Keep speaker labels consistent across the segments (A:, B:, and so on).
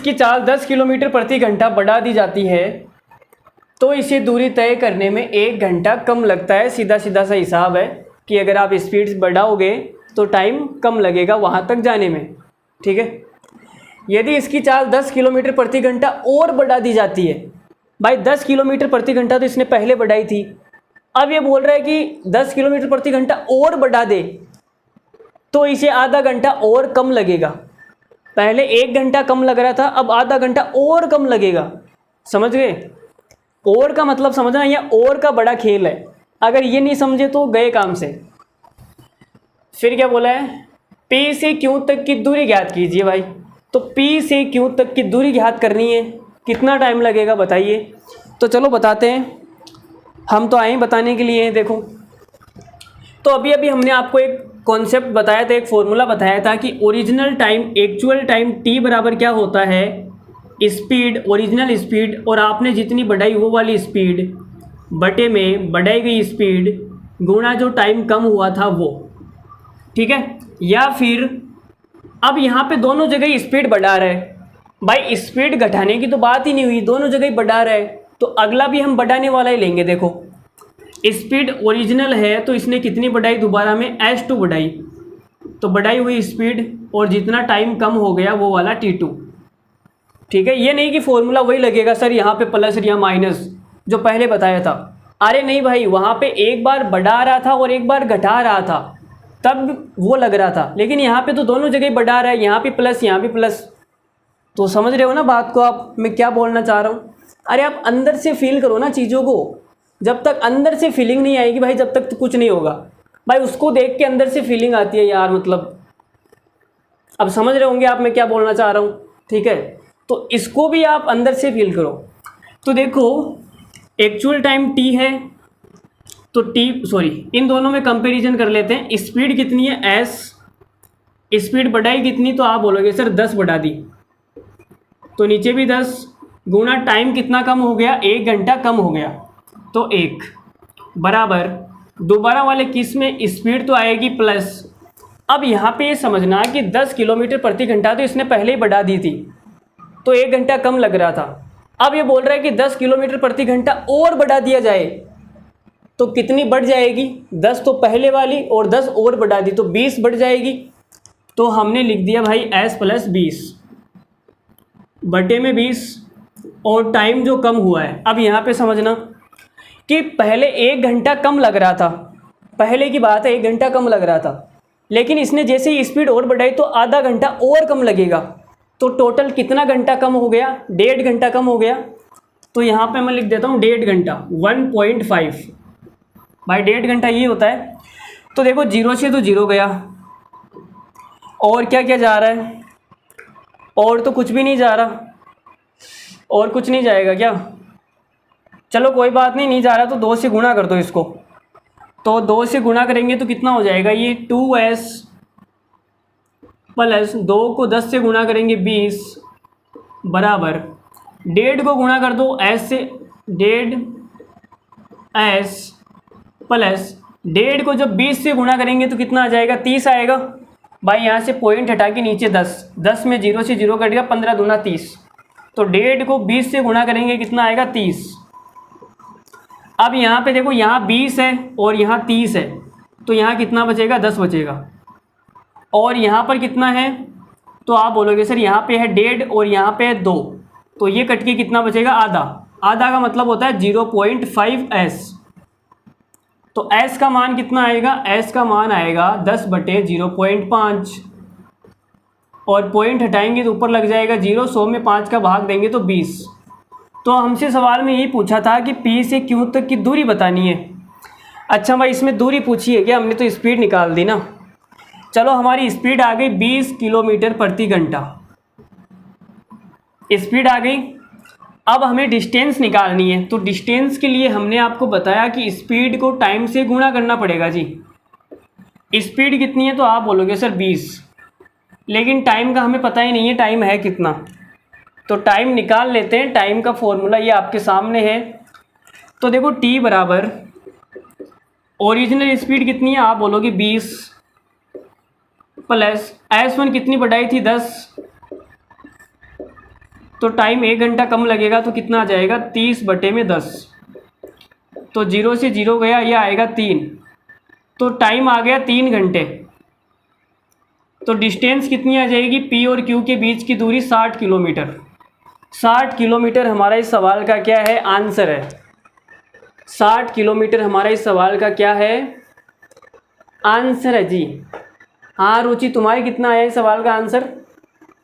A: इसकी चाल 10 किलोमीटर प्रति घंटा बढ़ा दी जाती है तो इसे दूरी तय करने में 1 घंटा कम लगता है। सीधा सीधा सा हिसाब है कि अगर आप स्पीड बढ़ाओगे तो टाइम कम लगेगा वहाँ तक जाने में। ठीक है, यदि इसकी चाल 10 किलोमीटर प्रति घंटा और बढ़ा दी जाती है, भाई 10 किलोमीटर प्रति घंटा तो इसने पहले बढ़ाई थी, अब ये बोल रहा है कि 10 किलोमीटर प्रति घंटा और बढ़ा दे तो इसे आधा घंटा और कम लगेगा। पहले 1 घंटा कम लग रहा था, अब आधा घंटा और कम लगेगा। समझ गए? और का मतलब समझना, यह और का बड़ा खेल है। अगर ये नहीं समझे तो गए काम से। फिर क्या बोला है, P से Q तक की दूरी ज्ञात कीजिए। भाई तो P से Q तक की दूरी ज्ञात करनी है, कितना टाइम लगेगा बताइए। तो चलो बताते हैं, हम तो आए बताने के लिए हैं। देखो, तो अभी अभी हमने आपको एक कॉन्सेप्ट बताया था, एक फॉर्मूला बताया था कि original time actual time T बराबर क्या होता है, स्पीड, ओरिजिनल स्पीड और आपने जितनी बढ़ाई वो वाली स्पीड बटे में बढ़ाई गई स्पीड गुणा जो टाइम कम हुआ था वो। ठीक है, या फिर अब यहाँ पे दोनों जगह स्पीड बढ़ा रहा है। भाई स्पीड घटाने की तो बात ही नहीं हुई, दोनों जगह बढ़ा रहा है, तो अगला भी हम बढ़ाने वाला ही लेंगे। देखो, स्पीड ओरिजिनल है तो इसने कितनी बढ़ाई, दोबारा में S2 बढ़ाई, तो बढ़ाई हुई स्पीड और जितना टाइम कम हो गया वो वाला T2। ठीक है, ये नहीं कि फॉर्मूला वही लगेगा सर यहाँ पे प्लस या माइनस जो पहले बताया था। अरे नहीं भाई, वहाँ पे एक बार बढ़ा रहा था और एक बार घटा रहा था, तब वो लग रहा था, लेकिन यहाँ पे तो दोनों जगह बढ़ा रहा है, यहाँ भी प्लस यहाँ भी प्लस। तो समझ रहे हो ना बात को आप, मैं क्या बोलना चाह रहा हूँ। अरे आप अंदर से फील करो ना चीज़ों को, जब तक अंदर से फीलिंग नहीं आएगी भाई जब तक तो कुछ नहीं होगा। भाई उसको देख के अंदर से फीलिंग आती है यार, मतलब अब समझ रहे होंगे आप मैं क्या बोलना चाह रहा हूँ। ठीक है, तो इसको भी आप अंदर से फील करो। तो देखो, एक्चुअल टाइम T है तो इन दोनों में कंपैरिजन कर लेते हैं। स्पीड कितनी है S, स्पीड बढ़ाई कितनी, तो आप बोलोगे सर 10 बढ़ा दी, तो नीचे भी 10 गुना टाइम कितना कम हो गया, 1 घंटा कम हो गया, तो 1 बराबर दोबारा वाले किस में स्पीड तो आएगी प्लस। अब यहाँ पे ये समझना कि 10 किलोमीटर प्रति घंटा तो इसने पहले ही बढ़ा दी थी तो 1 घंटा कम लग रहा था। अब ये बोल रहा है कि 10 किलोमीटर प्रति घंटा और बढ़ा दिया जाए तो कितनी बढ़ जाएगी, 10 तो पहले वाली और 10 और बढ़ा दी तो 20 बढ़ जाएगी। तो हमने लिख दिया भाई S प्लस 20 बटे में 20 और टाइम जो कम हुआ है। अब यहाँ पे समझना कि पहले 1 घंटा कम लग रहा था, पहले की बात है 1 घंटा कम लग रहा था, लेकिन इसने जैसे ही स्पीड और बढ़ाई तो आधा घंटा और कम लगेगा, तो टोटल कितना घंटा कम हो गया, 1.5 घंटा कम हो गया। तो यहाँ पे मैं लिख देता हूँ 1.5 घंटा 1.5 भाई 1.5 घंटा ये होता है। तो देखो 0 से तो 0 गया, और क्या क्या जा रहा है, और तो कुछ भी नहीं जा रहा, और कुछ नहीं जाएगा क्या, चलो कोई बात नहीं, नहीं जा रहा तो 2 से गुणा कर दो इसको। तो 2 से गुणा करेंगे तो कितना हो जाएगा, ये 2S प्लस 2 को 10 से गुणा करेंगे 20 बराबर 1.5 को गुणा कर दो S से, 1.5S प्लस 1.5 को जब 20 से गुणा करेंगे तो कितना आ जाएगा, 30 आएगा। भाई यहाँ से पॉइंट हटा के नीचे 10, 10 में 0 से 0 कट गया, 15 दूना 30, तो 1.5 को 20 से गुणा करेंगे कितना आएगा, 30। अब यहाँ पे देखो, यहाँ 20 है और यहाँ 30 है, तो यहाँ कितना बचेगा, 10 बचेगा। और यहाँ पर कितना है, तो आप बोलोगे सर यहाँ पे है 1.5 और यहाँ पे है 2, तो ये कट के कितना बचेगा, आधा। आधा का मतलब होता है 0.5S। तो S का मान कितना आएगा, S का मान आएगा 10 बटे 0.5, और पॉइंट हटाएंगे तो ऊपर लग जाएगा 0, 100 में 5 का भाग देंगे तो 20। तो हमसे सवाल में यही पूछा था कि P से Q तक की दूरी बतानी है। अच्छा भाई इसमें दूरी पूछी है क्या, हमने तो स्पीड निकाल दी ना। चलो हमारी स्पीड आ गई 20 किलोमीटर प्रति घंटा, स्पीड आ गई। अब हमें डिस्टेंस निकालनी है, तो डिस्टेंस के लिए हमने आपको बताया कि स्पीड को टाइम से गुणा करना पड़ेगा जी। स्पीड कितनी है, तो आप बोलोगे सर 20, लेकिन टाइम का हमें पता ही नहीं है टाइम है कितना, तो टाइम निकाल लेते हैं। टाइम का फॉर्मूला ये आपके सामने है। तो देखो T बराबर ओरिजिनल स्पीड कितनी है, आप बोलोगे 20 प्लस S1 कितनी बढ़ाई थी, 10 तो टाइम 1 घंटा कम लगेगा तो कितना आ जाएगा 30/10। तो 0 से 0 गया, ये आएगा 3, तो टाइम आ गया 3 घंटे। तो डिस्टेंस कितनी आ जाएगी, P और Q के बीच की दूरी 60 किलोमीटर। 60 किलोमीटर हमारा इस सवाल का क्या है, आंसर है। 60 किलोमीटर हमारा इस सवाल का क्या है, आंसर है जी। हाँ रुचि, तुम्हारे कितना आया इस सवाल का आंसर,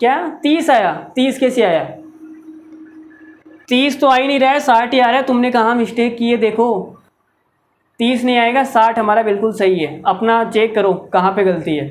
A: क्या 30 आया? 30 कैसे आया? 30 तो आ ही नहीं रहा है, 60 ही आ रहा है। तुमने कहाँ मिस्टेक की है, देखो 30 नहीं आएगा, 60 हमारा बिल्कुल सही है। अपना चेक करो कहाँ पे गलती है।